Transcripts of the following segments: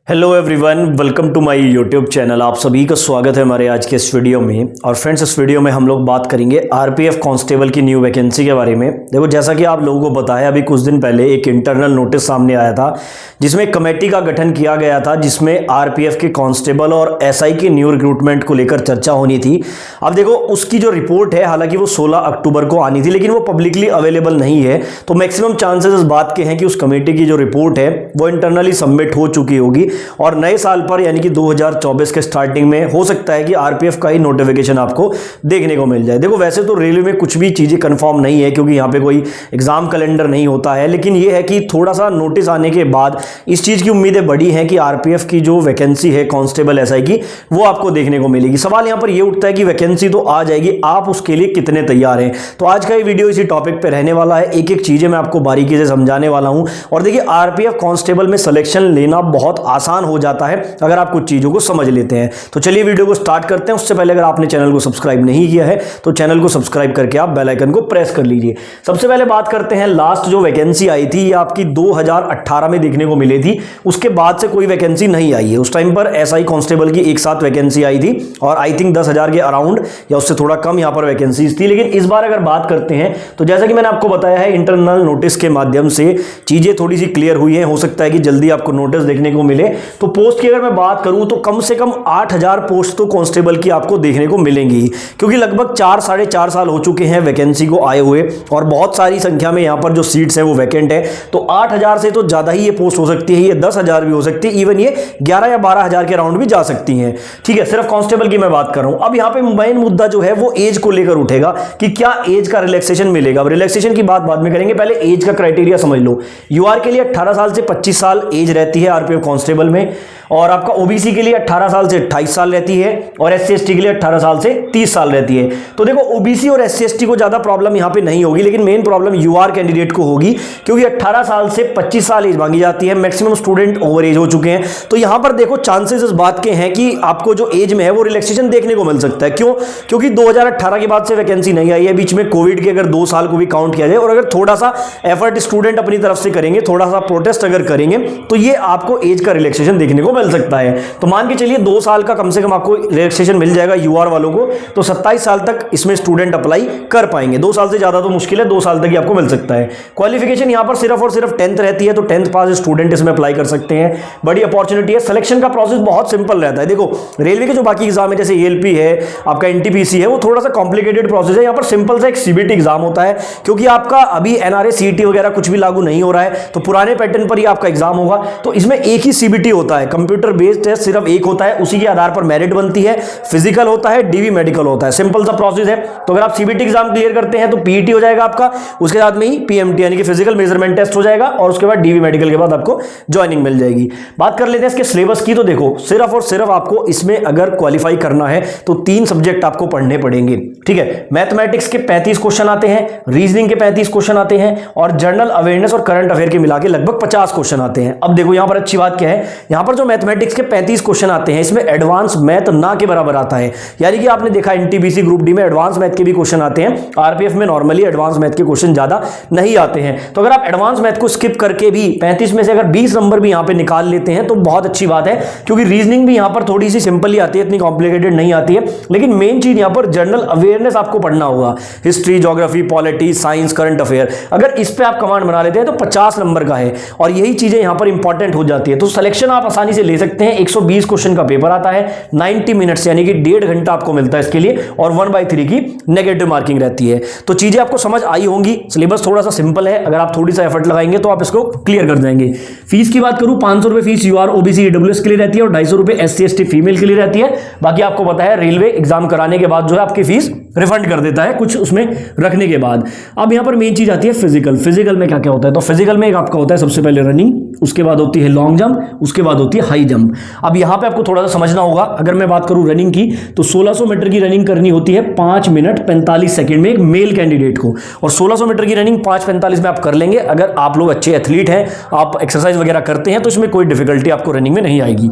Hello everyone, welcome to my YouTube channel. आप सभी का स्वागत है हमारे आज के इस वीडियो में। और फ्रेंड्स, इस वीडियो में हम लोग बात करेंगे आरपीएफ कांस्टेबल की न्यू वैकेंसी के बारे में। देखो, जैसा कि आप लोगों को पता है, अभी कुछ दिन पहले एक इंटरनल नोटिस सामने आया था जिसमें कमेटी का गठन किया गया था, जिसमें आरपीएफ के कांस्टेबल और एसआई के न्यू रिक्रूटमेंट को लेकर चर्चा होनी थी। अब देखो, उसकी जो रिपोर्ट है, हालांकि वो 16 अक्टूबर को आनी थी, लेकिन वो पब्लिकली अवेलेबल नहीं है। तो मैक्सिमम चांसेस इस बात के हैं कि उस कमेटी की जो रिपोर्ट है वो इंटरनली सबमिट हो चुकी होगी और नए साल पर यानी कि 2024 के स्टार्टिंग में हो सकता है कि आरपीएफ का ही नोटिफिकेशन आपको देखने को मिल जाए। देखो, वैसे तो रेलवे में कुछ भी चीज़ें कंफर्म नहीं है क्योंकि यहाँ पे कोई एग्जाम कैलेंडर नहीं होता है, लेकिन ये है कि थोड़ा सा नोटिस आने के बाद इस चीज़ की उम्मीदें बढ़ी हैं कि आरपीएफ की जो वैकेंसी है कांस्टेबल एसआई की, वो आपको देखने को मिलेगी। सवाल यहाँ पर ये उठता है कि वैकेंसी तो आ जाएगी, आप उसके लिए कितने तैयार हैं। तो आज का ये वीडियो इसी टॉपिक पर रहने वाला है। एक एक चीज़ें मैं आपको बारीकी से समझाने वाला हूँ। और देखिए, आरपीएफ कांस्टेबल में सिलेक्शन लेना बहुत आसान हो जाता है अगर आप कुछ चीजों को समझ लेते हैं। तो चलिए वीडियो को स्टार्ट करते हैं। उससे पहले अगर आपने चैनल को सब्सक्राइब नहीं किया है तो चैनल को सब्सक्राइब करके आप बेल आइकन को प्रेस कर लीजिए। सबसे पहले बात करते हैं, लास्ट जो वैकेंसी आई थी ये आपकी 2018 में देखने को मिली थी। उसके बाद से कोई वैकेंसी नहीं आई है। उस टाइम पर एसआई कांस्टेबल की एक साथ वैकेंसी आई थी और आई थिंक 10,000 के अराउंड या उससे थोड़ा कम यहां पर वैकेंसीज थी। लेकिन इस बार अगर बात करते हैं तो जैसा कि मैंने आपको बताया है, इंटरनल नोटिस के माध्यम से चीजें थोड़ी सी क्लियर हुई है। हो सकता है कि जल्दी आपको नोटिस देखने को मिले। तो पोस्ट की अगर मैं बात करूं तो कम से कम 8,000 पोस्ट तो कांस्टेबल की आपको देखने को मिलेंगी, क्योंकि लगभग 4-4.5 साल हो चुके हैं वैकेंसी को आए हुए और बहुत सारी संख्या में यहां पर जो सीट्स हैं वो वैकेंट है। तो 8,000 से तो ज्यादा ही ये पोस्ट हो सकती है, ये 10,000 भी हो सकती है, इवन ये 11 या 12,000 के राउंड भी जा सकती हैं। ठीक है, सिर्फ कांस्टेबल की मैं बात कर रहा हूं। अब यहां पे मेन मुद्दा जो है वो एज को लेकर उठेगा कि क्या एज का रिलैक्सेशन मिलेगा। अब रिलैक्सेशन की बात बाद में करेंगे, पहले एज का क्राइटेरिया समझ लो। यूआर के लिए 18 साल से 25 साल एज रहती है आरपीएफ कांस्टेबल में, और आपका ओबीसी के लिए 18 साल से 28 साल रहती है, और एससी एसटी के लिए 18 साल से 30 साल रहती है। तो देखो, ओबीसी और एससी एसटी को ज्यादा प्रॉब्लम यहां पे नहीं होगी, लेकिन मेन प्रॉब्लम यूआर कैंडिडेट को होगी, क्योंकि 18 साल से 25 साल एज मांगी जाती है। मैक्सिमम स्टूडेंट ओवर एज हो चुके हैं। तो यहां पर देखो, चांसेस इस बात के हैं कि आपको जो एज में है वो रिलैक्सेशन देखने को मिल सकता है। क्यों? क्योंकि 2018 के बाद से वैकेंसी नहीं आई है। बीच में कोविड के अगर 2 साल को भी काउंट किया जाए और अगर थोड़ा सा एफर्ट स्टूडेंट अपनी तरफ से करेंगे, थोड़ा सा प्रोटेस्ट अगर करेंगे, तो ये आपको एज का रिलैक्सेशन देखने को मिल सकता है। तो मान के चलिए 2 साल का कम से कम आपको रिलैक्सेशन मिल जाएगा यूआर वालों को, तो 27 साल तक इसमें स्टूडेंट अप्लाई कर पाएंगे। 2 साल से ज्यादा तो मुश्किल है, 2 साल तक ही आपको मिल सकता है। क्वालिफिकेशन यहां पर सिर्फ और सिर्फ 10th रहती है, तो 10th पास स्टूडेंट इसमें अप्लाई कर सकते हैं। बड़ी अपॉर्चुनिटी है। सिलेक्शन का प्रोसेस बहुत सिंपल रहता है। देखो, रेलवे के जो बाकी एग्जाम है, जैसे एएलपी है, आपका एनटीपीसी है, वो थोड़ा सा कॉम्प्लिकेटेड प्रोसेस है। यहां पर सिंपल सा एक सीबीटी एग्जाम होता है, क्योंकि आपका अभी एनआरए सीईटी वगैरह कुछ भी लागू नहीं हो रहा है, तो पुराने पैटर्न पर ही आपका एग्जाम होगा। तो इसमें एक ही सीबीटी होता है, कंप्यूटर बेस्ड टेस्ट सिर्फ एक होता है, उसी के आधार पर मेरिट बनती है। फिजिकल होता है, डीवी मेडिकल होता है, सिंपल सा प्रोसेस है। तो अगर आप सीबीटी एग्जाम क्लियर करते हैं तो पीईटी हो जाएगा आपका, उसके साथ में ही पीएमटी यानी कि फिजिकल मेजरमेंट टेस्ट हो जाएगा, और उसके बाद डीवी मेडिकल के बाद आपको ज्वाइनिंग मिल जाएगी। बात कर लेते हैं इसके सिलेबस की। तो देखो, सिर्फ और सिर्फ आपको इसमें अगर क्वालिफाई करना है तो 3 सब्जेक्ट आपको पढ़ने पड़ेंगे। ठीक है, मैथमेटिक्स के 35 क्वेश्चन आते हैं, रीजनिंग के 35 क्वेश्चन आते हैं, और जनरल अवेयरनेस और करंट अफेयर के मिला के लगभग 50 क्वेश्चन आते हैं। अब देखो, यहां पर अच्छी बात क्या है, यहां पर जो मैथमेटिक्स के 35 क्वेश्चन आते हैं, इसमें एडवांस मैथ ना के बराबर आता है। यानी कि आपने देखा एनटीपीसी ग्रुप डी में एडवांस मैथ के भी क्वेश्चन आते हैं, आरपीएफ में नॉर्मली एडवांस मैथ के क्वेश्चन ज्यादा नहीं आते हैं। तो अगर आप एडवांस मैथ को स्किप करके भी 35 में से अगर 20 नंबर भी यहां पे निकाल लेते हैं तो बहुत अच्छी बात है, क्योंकि रीजनिंग भी यहां पर थोड़ी सी सिंपल ही आती है, इतनी कॉम्प्लिकेटेड नहीं आती है। लेकिन मेन चीज यहां पर जनरल अवेयरनेस आपको पढ़ना होगा। History, geography, polity, science, current affair, अगर इस पे आप कमांड बना लेते हैं तो 50 नंबर का है, और यही चीजें यहां पर इंपॉर्टेंट हो जाती है। तो सिलेक्शन आप आसानी से ले सकते हैं। 120 क्वेश्चन का पेपर आता है, 90 मिनट्स यानी कि 1.5 घंटा आपको मिलता है इसके लिए, और 1/3 की नेगेटिव मार्किंग रहती है। तो चीजें आपको समझ आई होंगी। सिलेबस थोड़ा सा सिंपल है, अगर आप थोड़ी सा एफर्ट लगाएंगे तो आप इसको क्लियर कर जाएंगे। फीस की बात करूं, 500 रुपए फीस यूआर ओबीसी ईडब्ल्यूएस के लिए रहती है, और 250 रुपए एससी एसटी फीमेल के लिए रहती है। बाकी आपको पता है, रेलवे एग्जाम कराने के बाद जो है आपकी फीस रिफंड कर देता है कुछ उसमें रखने के बाद। अब यहां पर मेन चीज आती है फिजिकल। फिजिकल में क्या क्या होता है, तो फिजिकल में एक आपका होता है सबसे पहले रनिंग, उसके बाद होती है लॉन्ग जंप, उसके बाद होती है हाई जंप। अब यहां पे आपको थोड़ा सा समझना होगा। अगर मैं बात करूं रनिंग की, तो 1600 मीटर की रनिंग करनी होती है 5 मिनट 45 सेकंड में एक मेल कैंडिडेट को, और 1600 मीटर की रनिंग 5:45 में आप कर लेंगे। अगर आप लोग अच्छे एथलीट हैं, आप एक्सरसाइज वगैरह करते हैं, तो इसमें कोई डिफिकल्टी आपको रनिंग में नहीं आएगी।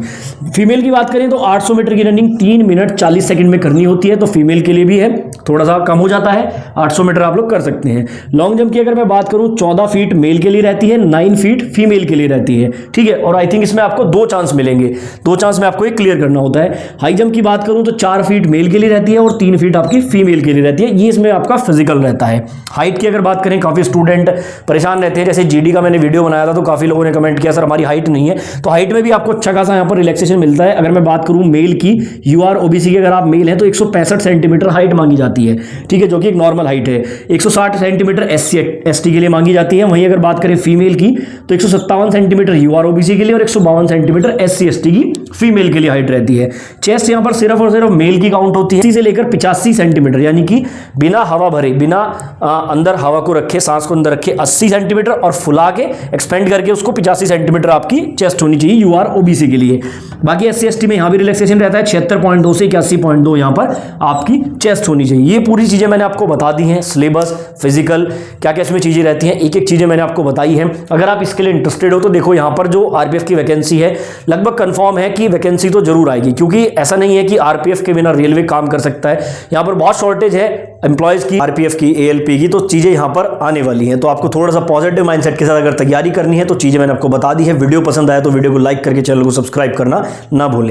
फीमेल की बात करें तो 800 मीटर की रनिंग 3 मिनट 40 सेकंड में करनी होती है, तो फीमेल के लिए भी है। थोड़ा सा कम हो जाता है, 800 मीटर आप लोग कर सकते हैं। लॉन्ग जंप की अगर मैं बात करूं 14 फीट मेल के लिए रहती है, 9 फीट फीमेल के लिए रहती है, ठीक है। और आई थिंक इसमें आपको 2 चांस मिलेंगे, 2 चांस में आपको एक क्लियर करना होता है। हाई जंप की बात करूं तो 4 फीट मेल के लिए रहती है और 3 फीट आपकी फीमेल के लिए रहती है, ये इसमें आपका फिजिकल रहता है। हाइट की अगर बात करें, काफी स्टूडेंट परेशान रहते हैं, जैसे जीडी का मैंने वीडियो बनाया था तो काफी लोगों ने कमेंट किया सर हमारी हाइट नहीं है, तो हाइट में भी आपको अच्छा खासा यहाँ पर रिलैक्सेशन मिलता है। अगर मैं बात करूं मेल की, यूआर ओबीसी की अगर आप मेल हैं तो 165 सेंटीमीटर हाइट मांगी जाती है, ठीक है, जो कि एक नॉर्मल हाइट है। 160 सेंटीमीटर एससी एसटी के लिए मांगी जाती है। वहीं अगर बात करें फीमेल की तो 157 सेंटीमीटर यूआर ओबीसी के लिए और 152 सेंटीमीटर एससी एसटी की फीमेल के लिए हाइट रहती है। चेस्ट यहाँ पर सिर्फ और सिर्फ मेल की काउंट होती है 80 से लेकर 85 सेंटीमीटर, यानी कि बिना हवा भरे, बिना अंदर हवा को रखे, सांस को अंदर रखे 80 सेंटीमीटर और फुला के एक्सपेंड करके उसको 85 सेंटीमीटर आपकी चेस्ट होनी चाहिए यूआर ओबीसी के लिए। बाकी एससी एसटी में यहाँ भी रिलैक्सेशन रहता है, 76.2 से 81.2 यहाँ पर आपकी चेस्ट होनी चाहिए। ये पूरी चीजें मैंने आपको बता दी हैं, सिलेबस, फिजिकल, क्या क्या इसमें चीजें रहती हैं, एक एक चीजें मैंने आपको बताई हैं। अगर आप इसके लिए इंटरेस्टेड हो तो देखो यहाँ पर जो आरपीएफ की वैकेंसी है लगभग कंफर्म है कि वैकेंसी तो जरूर आएगी, क्योंकि ऐसा नहीं है कि आरपीएफ के बिना रेलवे काम कर सकता है। यहाँ पर बहुत शॉर्टेज है एम्प्लॉयज की, आरपीएफ की, एएलपी की, तो चीजें यहाँ पर आने वाली हैं। तो आपको थोड़ा सा पॉजिटिव माइंडसेट के साथ अगर तैयारी करनी है तो चीजें मैंने आपको बता दी है। वीडियो पसंद आया तो वीडियो को लाइक करके चैनल को सब्सक्राइब करना ना भूलें।